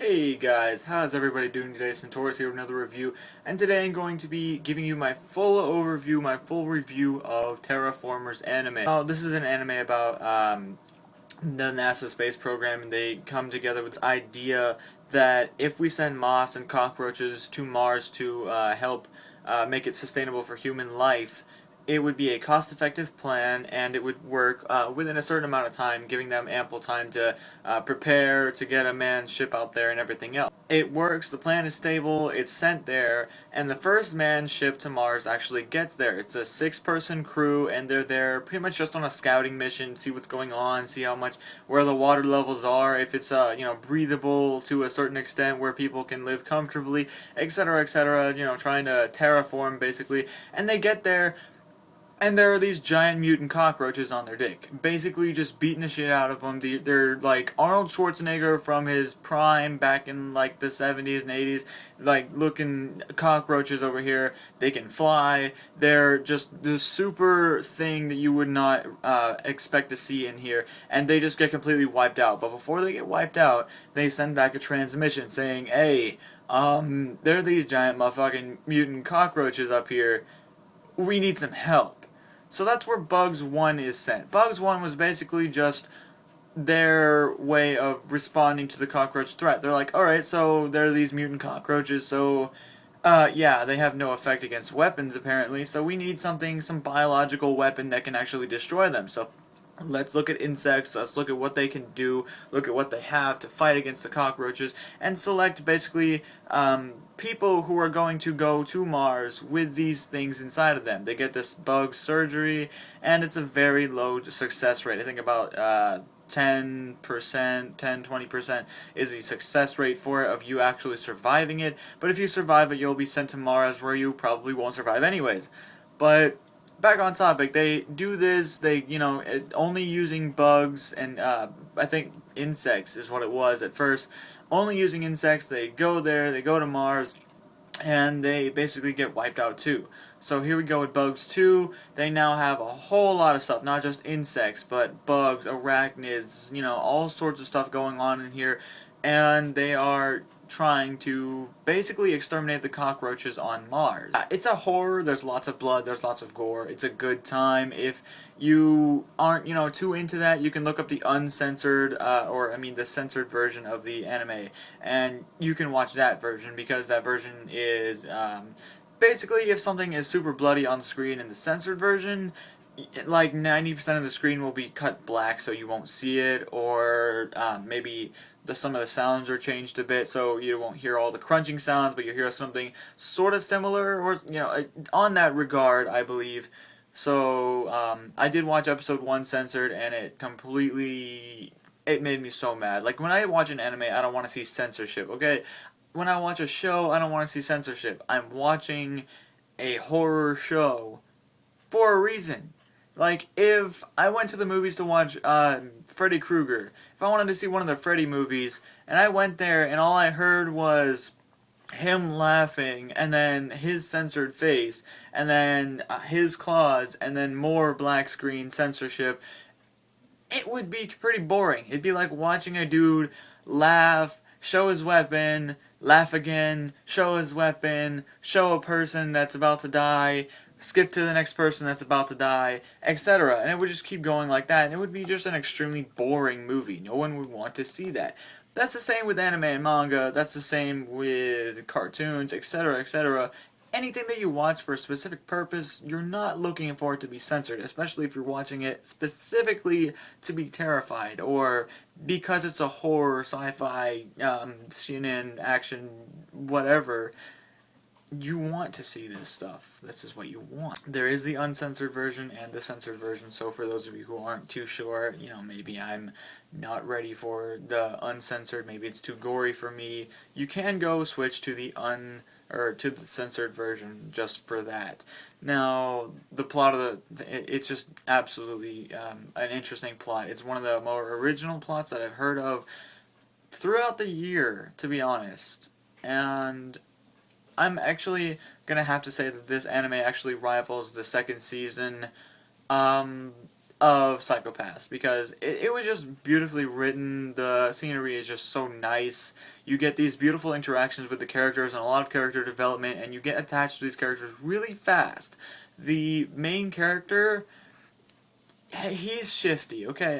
Hey guys, how's everybody doing today? Sintorace here with another review, and today I'm going to be giving you my full overview, my full review of Terra Formars anime. Now, this is an anime about the NASA space program, and they come together with this idea that if we send moss and cockroaches to Mars to help make it sustainable for human life, it would be a cost-effective plan, and it would work within a certain amount of time, giving them ample time to prepare, to get a manned ship out there, and everything else. It works, the plan is stable, it's sent there, and the first manned ship to Mars actually gets there. It's a 6-person crew, and they're there pretty much just on a scouting mission, see what's going on, see how much, where the water levels are, if it's breathable to a certain extent, where people can live comfortably, etc., etc., trying to terraform, basically. And they get there, and there are these giant mutant cockroaches on their dick, basically just beating the shit out of them. They're like Arnold Schwarzenegger from his prime back in like the 70s and 80s, like looking cockroaches over here. They can fly. They're just the super thing that you would not expect to see in here, and they just get completely wiped out. But before they get wiped out, they send back a transmission saying, "Hey, there are these giant motherfucking mutant cockroaches up here. We need some help." So that's where Bugs 1 is sent. Bugs 1 was basically just their way of responding to the cockroach threat. They're like, alright, so there are these mutant cockroaches, so, yeah, they have no effect against weapons, apparently, so we need some biological weapon that can actually destroy them. So let's look at insects, let's look at what they can do, look at what they have to fight against the cockroaches, and select basically people who are going to go to Mars with these things inside of them. They get this bug surgery, and it's a very low success rate. I think about 10%, 10-20% is the success rate for it of you actually surviving it. But if you survive it, you'll be sent to Mars, where you probably won't survive anyways. But back on topic, they do this, only using bugs and, I think insects is what it was at first. Only using insects, they go there, they go to Mars, and they basically get wiped out too. So here we go with Bugs 2. They now have a whole lot of stuff, not just insects, but bugs, arachnids, all sorts of stuff going on in here, and they are trying to basically exterminate the cockroaches on Mars. It's a horror, there's lots of blood, there's lots of gore, it's a good time. If you aren't, too into that, you can look up the uncensored, the censored version of the anime, and you can watch that version, because that version is, basically, if something is super bloody on the screen in the censored version, like 90% of the screen will be cut black so you won't see it, or maybe some of the sounds are changed a bit so you won't hear all the crunching sounds, but you hear something sort of similar, or on that regard, I believe. So I did watch episode 1 censored, and it made me so mad. Like, when I watch an anime, I don't want to see censorship, okay? When I watch a show, I don't want to see censorship. I'm watching a horror show for a reason. Like, if I went to the movies to watch Freddy Krueger, if I wanted to see one of the Freddy movies, and I went there and all I heard was him laughing, and then his censored face, and then his claws, and then more black screen censorship, it would be pretty boring. It'd be like watching a dude laugh, show his weapon, laugh again, show his weapon, show a person that's about to die, skip to the next person that's about to die, etc. And it would just keep going like that, and it would be just an extremely boring movie. No one would want to see that. That's the same with anime and manga, that's the same with cartoons, etc., etc. Anything that you watch for a specific purpose, you're not looking for it to be censored, especially if you're watching it specifically to be terrified, or because it's a horror, sci-fi, CNN, action, whatever. You want to see this stuff. This is what you want. There is the uncensored version and the censored version, so for those of you who aren't too sure, maybe I'm not ready for the uncensored, maybe it's too gory for me, you can go switch to the to the censored version just for that. Now, the plot of it's just absolutely an interesting plot. It's one of the more original plots that I've heard of throughout the year, to be honest. And I'm actually gonna have to say that this anime actually rivals the second season. of Psycho-Pass, because it was just beautifully written. The scenery is just so nice. You get these beautiful interactions with the characters and a lot of character development, and you get attached to these characters really fast. The main character, he's shifty, okay?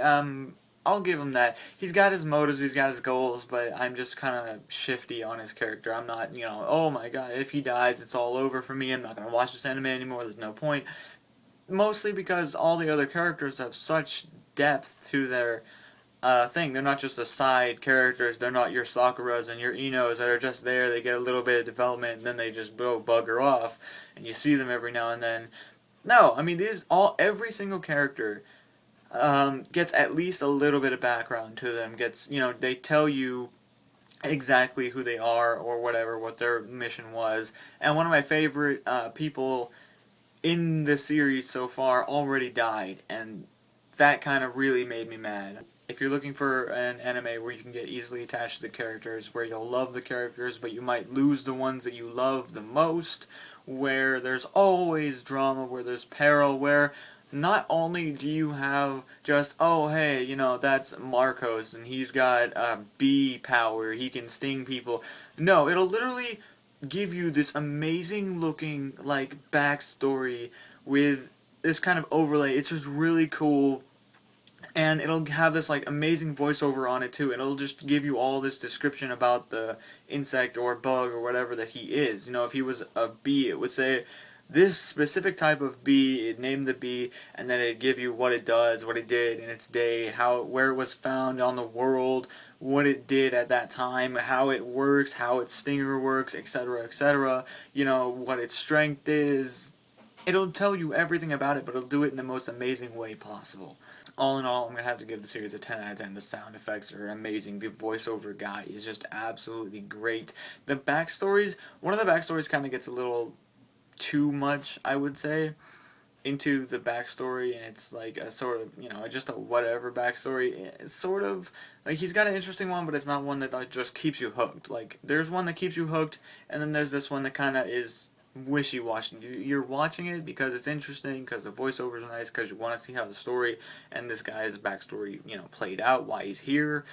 I'll give him that. He's got his motives, he's got his goals, but I'm just kind of shifty on his character. I'm not, oh my god, if he dies, it's all over for me. I'm not going to watch this anime anymore. There's no point. Mostly because all the other characters have such depth to their thing. They're not just the side characters. They're not your Sakuras and your Inos that are just there. They get a little bit of development and then they just go bugger off, and you see them every now and then. No, I mean every single character gets at least a little bit of background to them. They tell you exactly who they are or whatever, what their mission was. And one of my favorite people in the series so far already died, and that kind of really made me mad. If you're looking for an anime where you can get easily attached to the characters, where you'll love the characters but you might lose the ones that you love the most, where there's always drama, where there's peril, where not only do you have just, oh hey, that's Marcos and he's got bee power, he can sting people. No, it'll literally give you this amazing looking backstory with this kind of overlay. It's just really cool, and it'll have this amazing voiceover on it too. It'll just give you all this description about the insect or bug or whatever that he is. If he was a bee, it would say this specific type of bee, it named the bee, and then it'd give you what it does, what it did in its day, where it was found on the world, what it did at that time, how it works, how its stinger works, etc., etc., what its strength is. It'll tell you everything about it, but it'll do it in the most amazing way possible. All in all, I'm going to have to give the series a 10 out of 10. The sound effects are amazing. The voiceover guy is just absolutely great. The backstories, one of the backstories kind of gets a little too much, I would say, into the backstory, and it's a sort of, just a whatever backstory. It's sort of, he's got an interesting one, but it's not one that just keeps you hooked. There's one that keeps you hooked, and then there's this one that kind of is wishy-washy. You're watching it because it's interesting, because the voiceovers are nice, because you want to see how the story and this guy's backstory, played out, why he's here.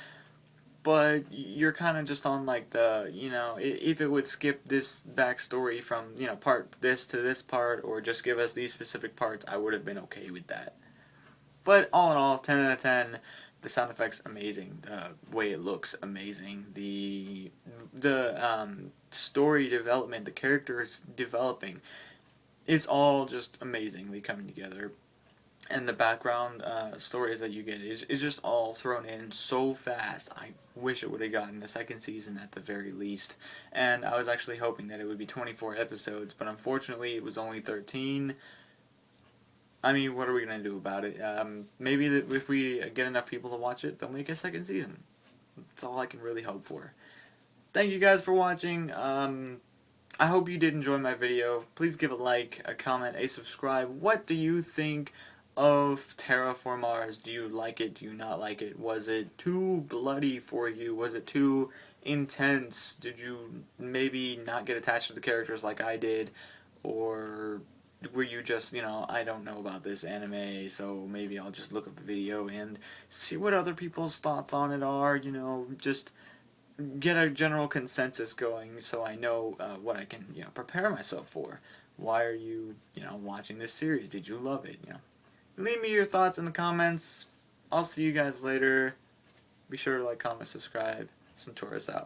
But you're kind of just on if it would skip this backstory from, part this to this part, or just give us these specific parts, I would have been okay with that. But all in all, 10 out of 10. The sound effects amazing. The way it looks amazing. The story development, the characters developing, it's all just amazingly coming together. And the background stories that you get is just all thrown in so fast. I wish it would have gotten the second season at the very least. And I was actually hoping that it would be 24 episodes, but unfortunately it was only 13. I mean, what are we going to do about it? Maybe if we get enough people to watch it, they'll make a second season. That's all I can really hope for. Thank you guys for watching. I hope you did enjoy my video. Please give a like, a comment, a subscribe. What do you think of Terra Formars? Do you like it? Do you not like it? Was it too bloody for you? Was it too intense? Did you maybe not get attached to the characters like I did? Or were you just, I don't know about this anime, so maybe I'll just look up a video and see what other people's thoughts on it are, just get a general consensus going so I know what I can, prepare myself for. Why are you, watching this series? Did you love it? Leave me your thoughts in the comments. I'll see you guys later. Be sure to like, comment, subscribe. Sintorace out.